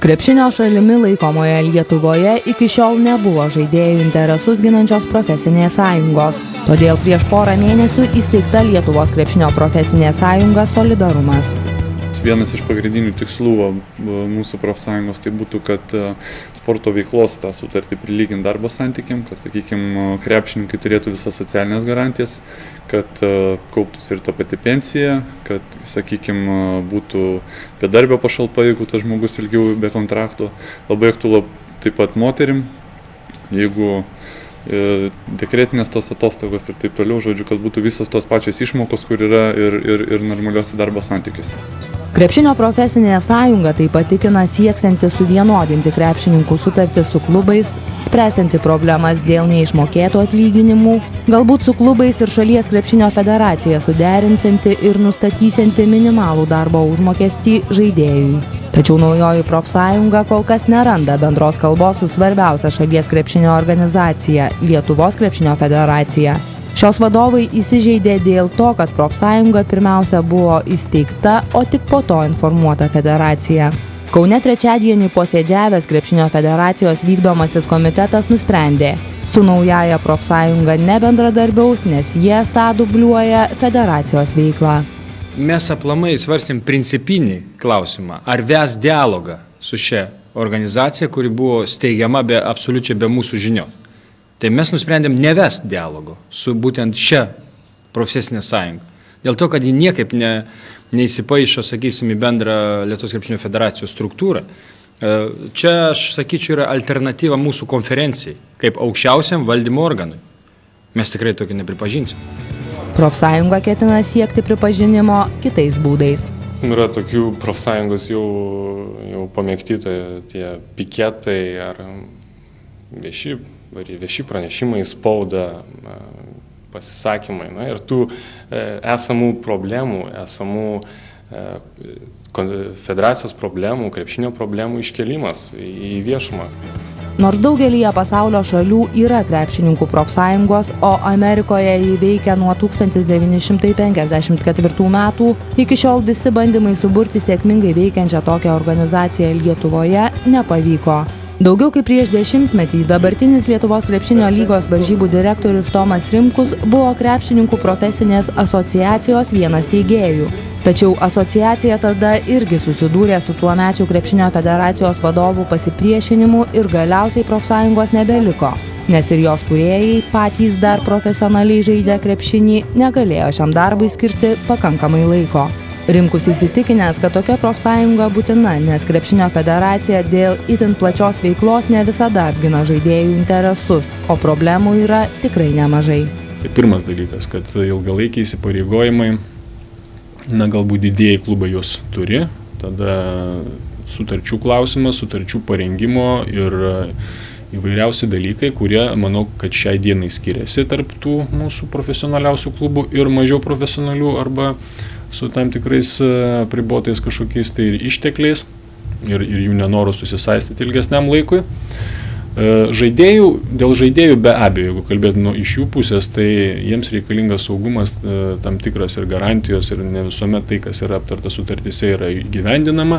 Krepšinio šalimi laikomoje Lietuvoje iki šiol nebuvo žaidėjų interesus ginančios profesinės sąjungos. Todėl prieš porą mėnesių įsteigta Lietuvos krepšinio profesinė sąjunga Solidarumas. Vienas iš pagrindinių tikslų mūsų profsąjungos tai būtų, kad sporto veiklos tą sutartį prilyginti darbo santykiam, kad, sakykime, krepšininkai turėtų visas socialinės garantijas, kad kauptųsi ir ta pati pensija, kad, sakykime, būtų bedarbio pašalpa, jeigu tas žmogus ilgiau be kontrakto. Labai aktualu taip pat moterim, jeigu dekretinės tos atostogos ir taip toliau, žodžiu, kad būtų visos tos pačios išmokos, kur yra ir normaliuose darbo santykiuose. Krepšinio profesinė sąjunga taip pat tikina sieksianti suvienodinti krepšininkų sutartis su klubais, spręsianti problemas dėl neišmokėtų atlyginimų, galbūt su klubais ir šalies krepšinio federacija suderinsianti ir nustatysianti minimalų darbo užmokestį žaidėjui. Tačiau naujoji profsąjunga kol kas neranda bendros kalbos su svarbiausia šalies krepšinio organizacija – Lietuvos krepšinio federacija. Šios vadovai įsižeidė dėl to, kad profsąjunga pirmiausia buvo įsteigta, o tik po to informuota federacija. Kaune trečiadienį posėdžiavęs krepšinio federacijos vykdomasis komitetas nusprendė, su naujaja profsąjunga nebendradarbiaus, nes jie esą dubliuoja federacijos veiklą. Mes aplamai svarstėm principinį klausimą, ar ves dialogą su šia organizacija, kuri buvo steigiama absoliučiai be mūsų žinios. Tai mes nusprendėm nevest dialogo su būtent šia profesinė sąjunga. Dėl to, kad ji niekaip neįsipaišo, sakysim, į bendrą Lietuvos krepšinio federacijos struktūrą. Čia, aš sakyčiau, yra alternatyva mūsų konferencijai, kaip aukščiausiam valdymo organui. Mes tikrai tokį nepripažinsim. Profsąjunga ketina siekti pripažinimo kitais būdais. Yra tokių profsąjungos jau pamėgti tie piketai ar vieši pranešimai, spauda, pasisakymai. Ir tų esamų problemų, federacijos problemų, krepšinio problemų iškelimas į viešumą. Nors daugelyje pasaulio šalių yra krepšininkų profsąjungos, o Amerikoje jį veikia nuo 1954 metų, iki šiol visi bandymai suburti sėkmingai veikiančią tokią organizaciją Lietuvoje nepavyko. Daugiau kaip prieš 10 metį dabartinis Lietuvos krepšinio lygos varžybų direktorius Tomas Rimkus buvo krepšininkų profesinės asociacijos vienas steigėjų. Tačiau asociacija tada irgi susidūrė su tuomečiu krepšinio federacijos vadovų pasipriešinimu ir galiausiai profsąjungos nebeliko, nes ir jos kūrėjai, patys dar profesionaliai žaidę krepšinį, negalėjo šiam darbui skirti pakankamai laiko. Rimkus įsitikinęs, kad tokia profsąjunga būtina, nes krepšinio federacija dėl itin plačios veiklos ne visada apgina žaidėjų interesus, o problemų yra tikrai nemažai. Tai pirmas dalykas, kad ilgalaikiai įsipareigojimai, galbūt didieji klubai juos turi, tada sutarčių klausimas, sutarčių parengimo ir įvairiausi dalykai, kurie, manau, kad šiai dienai skiriasi tarp tų mūsų profesionaliausių klubų ir mažiau profesionalių arba su tam tikrais pribotais kažkokiais tai ištekliais ir jų nenoro susisaistyti ilgesniam laikui. Dėl žaidėjų be abejo, jeigu kalbėtume iš jų pusės, tai jiems reikalingas saugumas tam tikras ir garantijos ir ne visuomet tai, kas yra aptarta sutartyse, yra įgyvendinama.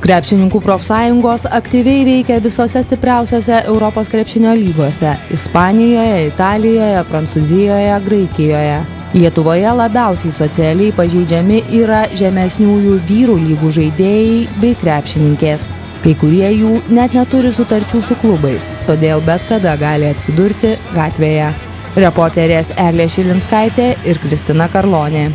Krepšininkų profsąjungos aktyviai veikia visose stipriausiose Europos krepšinio lygose – Ispanijoje, Italijoje, Prancūzijoje, Graikijoje. Lietuvoje labiausiai socialiai pažeidžiami yra žemesniųjų vyrų lygų žaidėjai bei krepšininkės. Kai kurie jų net neturi sutarčių su klubais, todėl bet kada gali atsidurti gatvėje. Reporterės Eglė Šilinskaitė ir Kristina Karlonė.